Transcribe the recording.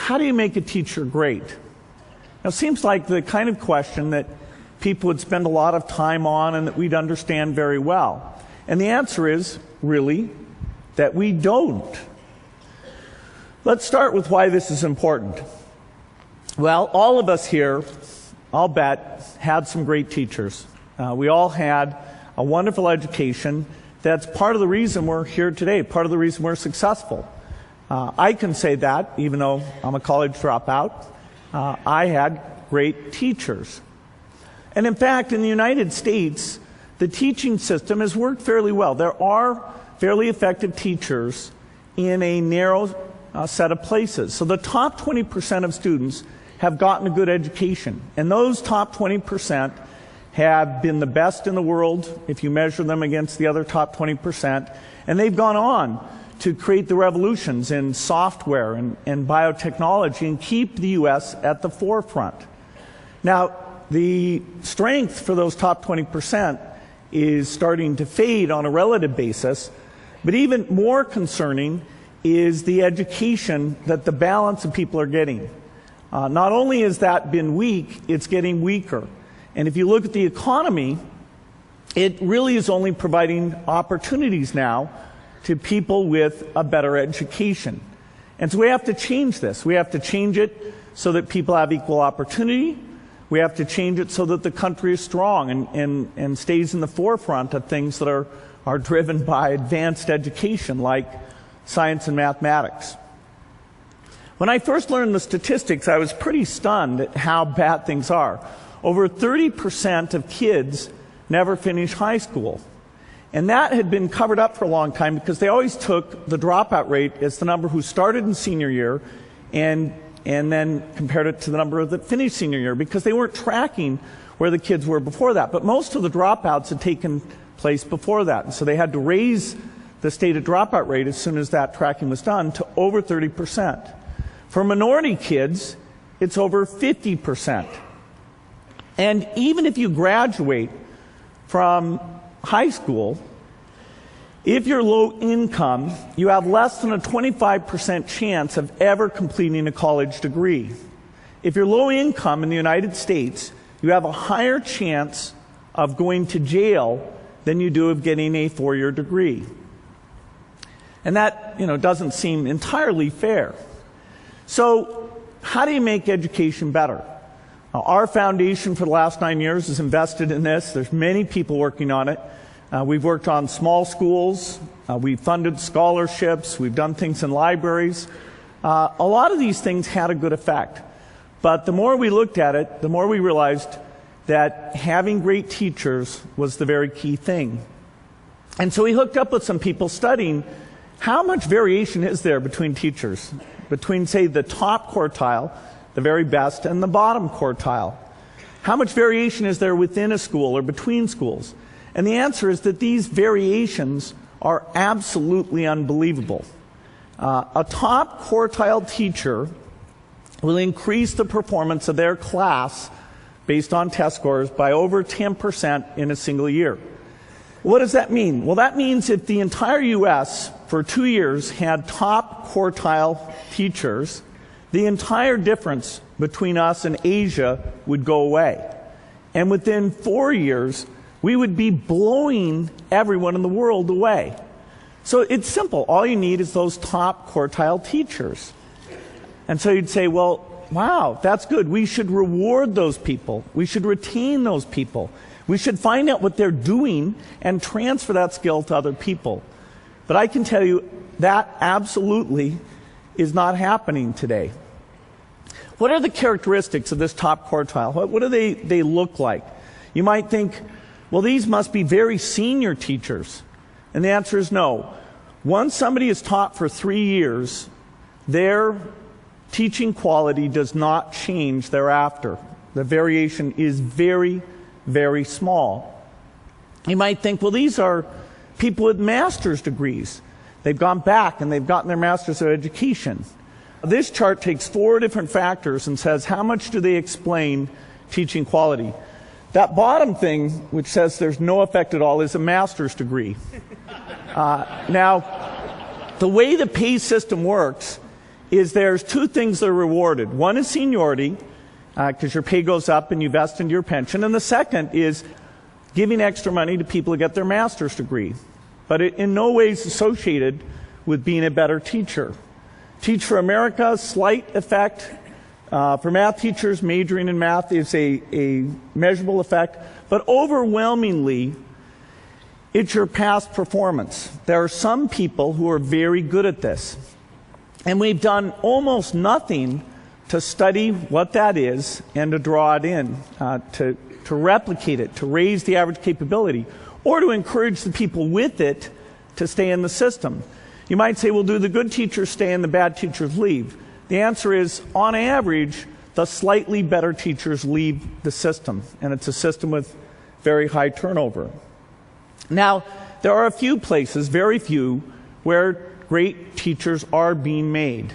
how do you make a teacher great? Now, it seems like the kind of question that people would spend a lot of time on and that we'd understand very well. And the answer is, really, that we don't. Let's start with why this is important. Well, all of us here, I'll bet, had some great teachers. We all had a wonderful education. That's part of the reason we're here today, part of the reason we're successful. I can say that, even though I'm a college dropout. I had great teachers. And in fact, in the United States, the teaching system has worked fairly well. There are fairly effective teachers in a narrow set of places. So the top 20% of students have gotten a good education. And those top 20% have been the best in the world if you measure them against the other top 20%. And they've gone on to create the revolutions in software and biotechnology and keep the U.S. at the forefront. Now, the strength for those top 20% is starting to fade on a relative basis, but even more concerning is the education that the balance of people are getting. Not only has that been weak, it's getting weaker. And if you look at the economy, it really is only providing opportunities now to people with a better education. And so we have to change this. We have to change it so that people have equal opportunity. We have to change it so that the country is strong and stays in the forefront of things that are driven by advanced education, like science and mathematics. When I first learned the statistics, I was pretty stunned at how bad things are. Over 30% of kids never finish high school. And that had been covered up for a long time because they always took the dropout rate as the number who started in senior year and then compared it to the number that finished senior year, because they weren't tracking where the kids were before that. But most of the dropouts had taken place before that. And so they had to raise the stated dropout rate as soon as that tracking was done to over 30%. For minority kids, it's over 50%. And even if you graduate from high school, if you're low income, you have less than a 25% chance of ever completing a college degree. If you're low income in the United States, you have a higher chance of going to jail than you do of getting a 4-year degree. And that, doesn't seem entirely fair. So, how do you make education better? Our foundation for the last 9 years has invested in this. There's many people working on it. We've worked on small schools. We've funded scholarships. We've done things in libraries. A lot of these things had a good effect. But the more we looked at it, the more we realized that having great teachers was the very key thing. And so we hooked up with some people studying how much variation is there between teachers, between, say, the top quartile, the very best, and the bottom quartile. How much variation is there within a school or between schools? And the answer is that these variations are absolutely unbelievable. A top quartile teacher will increase the performance of their class based on test scores by over 10% in a single year. What does that mean? Well, that means if the entire U.S. for 2 years had top quartile teachers, the entire difference between us and Asia would go away. And within 4 years, we would be blowing everyone in the world away. So it's simple. All you need is those top quartile teachers. And so you'd say, well, wow, that's good. We should reward those people. We should retain those people. We should find out what they're doing and transfer that skill to other people. But I can tell you that absolutely is not happening today. What are the characteristics of this top quartile? What do they look like? You might think, well, these must be very senior teachers. And the answer is no. Once somebody is taught for 3 years, their teaching quality does not change thereafter. The variation is very, very small. You might think, well, these are people with master's degrees. They've gone back and they've gotten their master's of education. This chart takes 4 different factors and says how much do they explain teaching quality. That bottom thing, which says there's no effect at all, is a master's degree. Now, the way the pay system works is there's two things that are rewarded. One is seniority, because your pay goes up and you vest into your pension. And the second is giving extra money to people who get their master's degree. But it in no way is associated with being a better teacher. Teach for America, slight effect. For math teachers, majoring in math is a measurable effect. But overwhelmingly, it's your past performance. There are some people who are very good at this. And we've done almost nothing to study what that is and to draw it in, to replicate it, to raise the average capability, or to encourage the people with it to stay in the system. You might say, well, do the good teachers stay and the bad teachers leave? The answer is, on average, the slightly better teachers leave the system, and it's a system with very high turnover. Now, there are a few places, very few, where great teachers are being made.